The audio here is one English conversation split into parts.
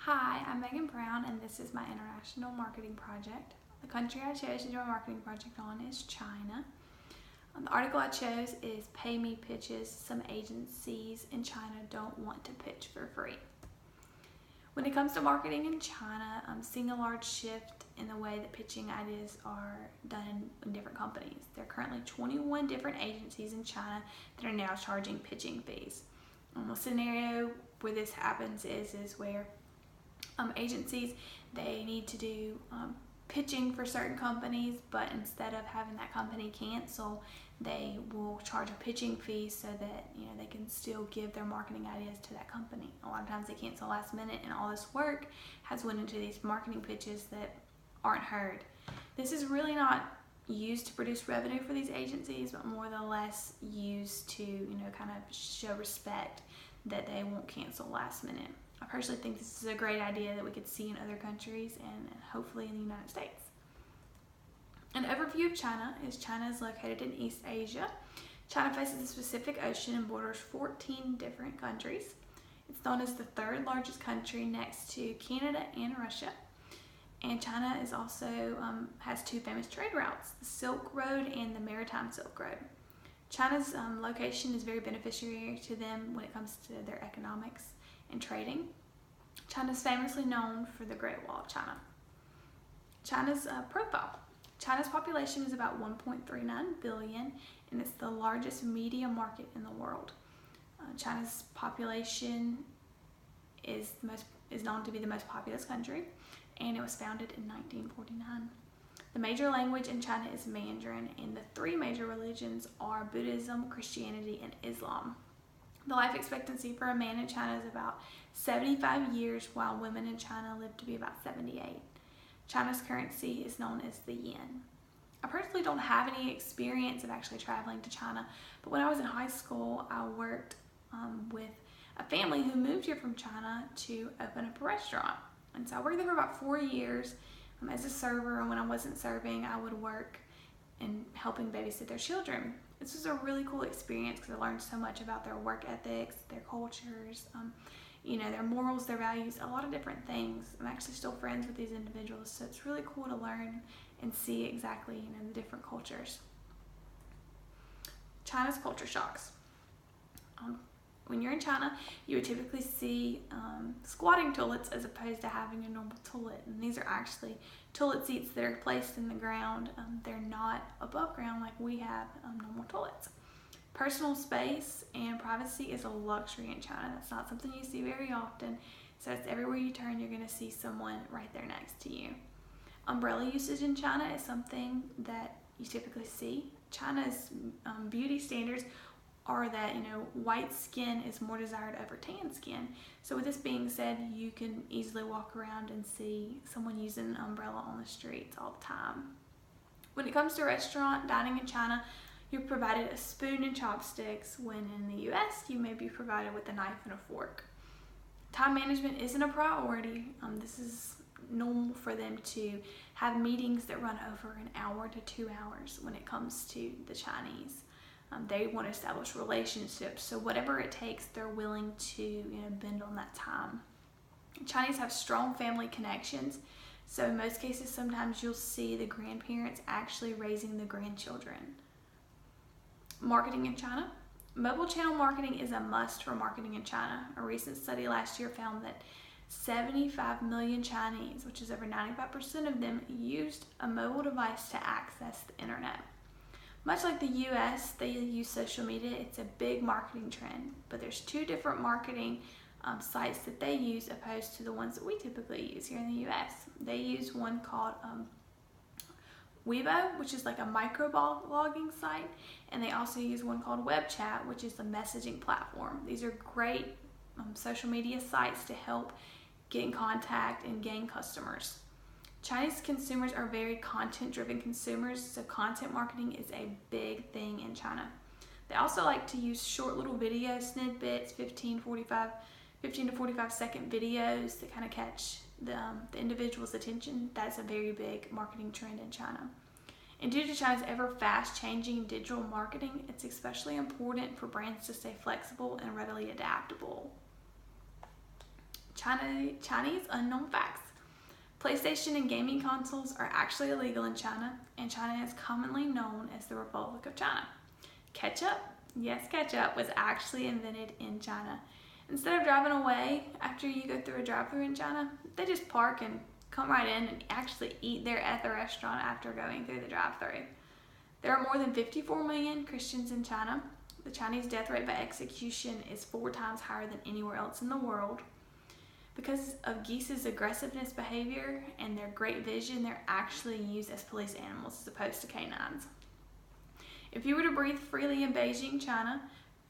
Hi, I'm Megan Brown, and this is my international marketing project. The country I chose to do a marketing project on is China. The article I chose is Pay Me Pitches Some Agencies in China Don't Want to Pitch for Free. When it comes to marketing in China, I'm seeing a large shift in the way that pitching ideas are done in different companies. There are currently 21 different agencies in China that are now charging pitching fees. A scenario where this happens is where agencies, they need to do pitching for certain companies, but instead of having that company cancel, they will charge a pitching fee so that they can still give their marketing ideas to that company. A lot of times they cancel last minute, and all this work has went into these marketing pitches that aren't heard. This is really not used to produce revenue for these agencies, but more or less used to kind of show respect that they won't cancel last minute. I personally think this is a great idea that we could see in other countries and hopefully in the United States. An overview of China is China is located in East Asia. China faces the Pacific Ocean and borders 14 different countries. It's known as the third largest country next to Canada and Russia. And China is also has two famous trade routes, the Silk Road and the Maritime Silk Road. China's location is very beneficiary to them when it comes to their economics and trading. China is famously known for the Great Wall of China. China's profile. China's population is about 1.39 billion, and it's the largest media market in the world. China's population is known to be the most populous country, and it was founded in 1949. The major language in China is Mandarin, and the three major religions are Buddhism, Christianity, and Islam. The life expectancy for a man in China is about 75 years, while women in China live to be about 78. China's currency is known as the yen. I personally don't have any experience of actually traveling to China, but when I was in high school, I worked with a family who moved here from China to open up a restaurant. And so I worked there for about 4 years as a server, and when I wasn't serving, I would work in helping babysit their children. This was a really cool experience because I learned so much about their work ethics, their cultures, their morals, their values, a lot of different things. I'm actually still friends with these individuals, so it's really cool to learn and see exactly the different cultures. China's culture shocks. When you're in China, you would typically see squatting toilets as opposed to having a normal toilet. And these are actually toilet seats that are placed in the ground. They're not above ground like we have normal toilets. Personal space and privacy is a luxury in China. That's not something you see very often. So it's everywhere you turn, you're going to see someone right there next to you. Umbrella usage in China is something that you typically see. China's beauty standards are that white skin is more desired over tan skin. So with this being said, you can easily walk around and see someone using an umbrella on the streets all the time. When it comes to restaurant dining in China, you're provided a spoon and chopsticks, when in the US you may be provided with a knife and a fork. Time management isn't a priority. This is normal for them to have meetings that run over an hour to 2 hours when it comes to the Chinese. They want to establish relationships, so whatever it takes, they're willing to bend on that time. Chinese have strong family connections, so in most cases, sometimes you'll see the grandparents actually raising the grandchildren. Marketing in China. Mobile channel marketing is a must for marketing in China. A recent study last year found that 75 million Chinese, which is over 95% of them, used a mobile device to access the internet. Much like the US, they use social media. It's a big marketing trend, but there's two different marketing sites that they use opposed to the ones that we typically use here in the US. They use one called Weibo, which is like a microblogging site, and they also use one called WebChat, which is a messaging platform. These are great social media sites to help get in contact and gain customers. Chinese consumers are very content-driven consumers, so content marketing is a big thing in China. They also like to use short little video snippets, 15 to 45 second videos that kind of catch the individual's attention. That's a very big marketing trend in China. And due to China's ever fast-changing digital marketing, it's especially important for brands to stay flexible and readily adaptable. Chinese unknown facts. PlayStation and gaming consoles are actually illegal in China, and China is commonly known as the Republic of China. Ketchup, yes, ketchup was actually invented in China. Instead of driving away after you go through a drive-thru in China, they just park and come right in and actually eat there at the restaurant after going through the drive-thru. There are more than 54 million Christians in China. The Chinese death rate by execution is 4 times higher than anywhere else in the world. Because of geese's aggressiveness behavior and their great vision, they're actually used as police animals as opposed to canines. If you were to breathe freely in Beijing, China,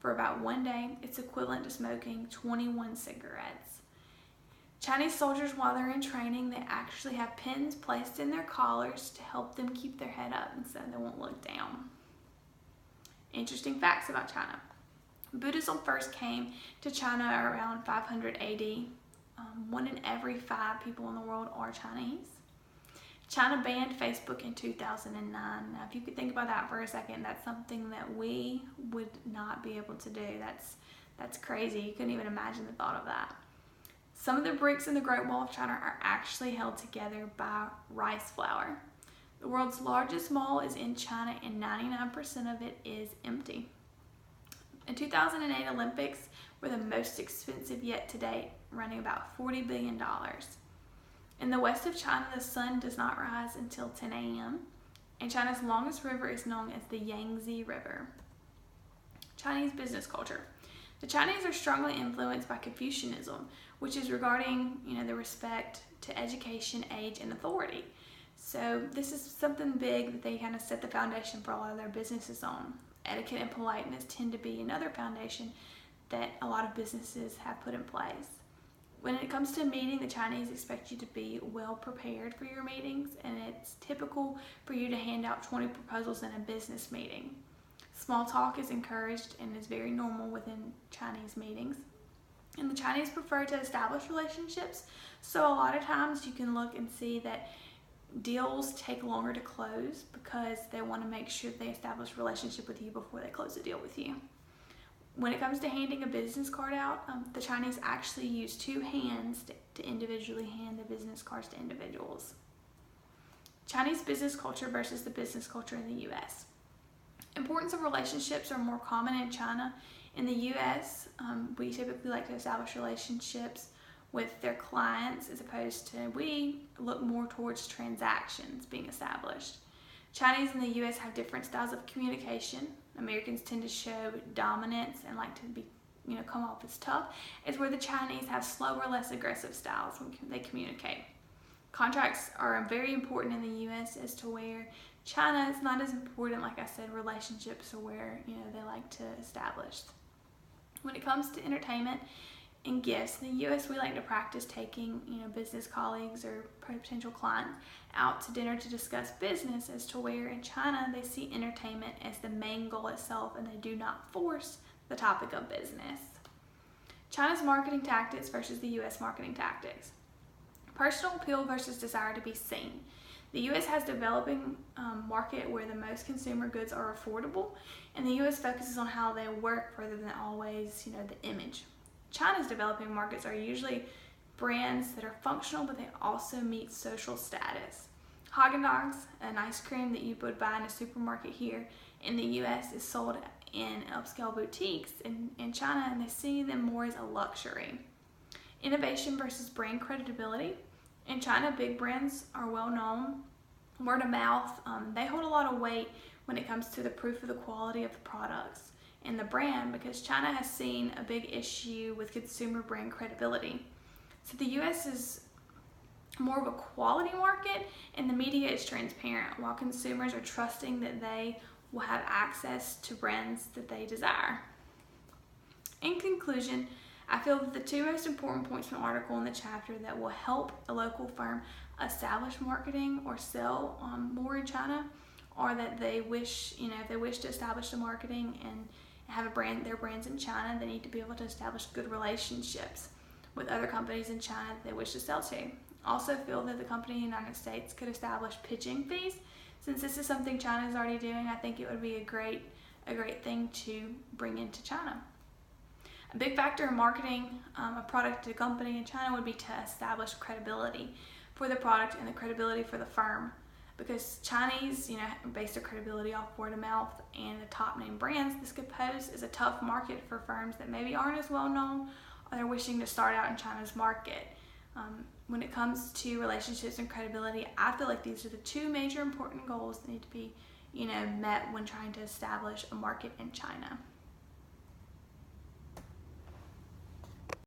for about 1 day, it's equivalent to smoking 21 cigarettes. Chinese soldiers, while they're in training, they actually have pins placed in their collars to help them keep their head up so they won't look down. Interesting facts about China. Buddhism first came to China around 500 AD. 1 in every 5 people in the world are Chinese. China banned Facebook in 2009. Now, if you could think about that for a second, that's something that we would not be able to do. That's crazy. You couldn't even imagine the thought of that. Some of the bricks in the Great Wall of China are actually held together by rice flour. The world's largest mall is in China, and 99% of it is empty. The 2008 Olympics were the most expensive yet to date, running about $40 billion. In the west of China, the sun does not rise until 10 a.m., and China's longest river is known as the Yangtze River. Chinese business culture. The Chinese are strongly influenced by Confucianism, which is regarding the respect to education, age, and authority. So this is something big that they kind of set the foundation for a lot of their businesses on. Etiquette and politeness tend to be another foundation that a lot of businesses have put in place. When it comes to a meeting, the Chinese expect you to be well prepared for your meetings, and it's typical for you to hand out 20 proposals in a business meeting. Small talk is encouraged and is very normal within Chinese meetings. And the Chinese prefer to establish relationships, so a lot of times you can look and see that deals take longer to close because they want to make sure they establish a relationship with you before they close a deal with you. When it comes to handing a business card out, the Chinese actually use 2 hands to individually hand the business cards to individuals. Chinese business culture versus the business culture in the U.S. Importance of relationships are more common in China. In the U.S., we typically like to establish relationships with their clients as opposed to we look more towards transactions being established. Chinese and the U.S. have different styles of communication. Americans tend to show dominance and like to be, come off as tough. It's where the Chinese have slower, less aggressive styles when they communicate. Contracts are very important in the U.S. as to where China is not as important. Like I said, relationships are where they like to establish. When it comes to entertainment and gifts, in the U.S. we like to practice taking business colleagues or potential clients out to dinner to discuss business, as to where in China they see entertainment as the main goal itself and they do not force the topic of business. China's marketing tactics versus the U.S. marketing tactics. Personal appeal versus desire to be seen. The U.S. has developing market where the most consumer goods are affordable, and the U.S. focuses on how they work rather than always the image. China's developing markets are usually brands that are functional, but they also meet social status. Haagen-Dazs, an ice cream that you would buy in a supermarket here in the U.S., is sold in upscale boutiques in China, and they see them more as a luxury. Innovation versus brand credibility. In China, big brands are well known. Word of mouth, they hold a lot of weight when it comes to the proof of the quality of the products and the brand, because China has seen a big issue with consumer brand credibility. So the U.S. is more of a quality market, and the media is transparent, while consumers are trusting that they will have access to brands that they desire. In conclusion, I feel that the 2 most important points from the article in the chapter that will help a local firm establish marketing or sell more in China are that they wish, if they wish to establish the marketing and have their brands in China, they need to be able to establish good relationships with other companies in China that they wish to sell to. Also feel that the company in the United States could establish pitching fees. Since this is something China is already doing, I think it would be a great thing to bring into China. A big factor in marketing a product to a company in China would be to establish credibility for the product and the credibility for the firm. Because Chinese, base their credibility off word of mouth and the top name brands, this could pose as a tough market for firms that maybe aren't as well known or they're wishing to start out in China's market. When it comes to relationships and credibility, I feel like these are the two major important goals that need to be, met when trying to establish a market in China.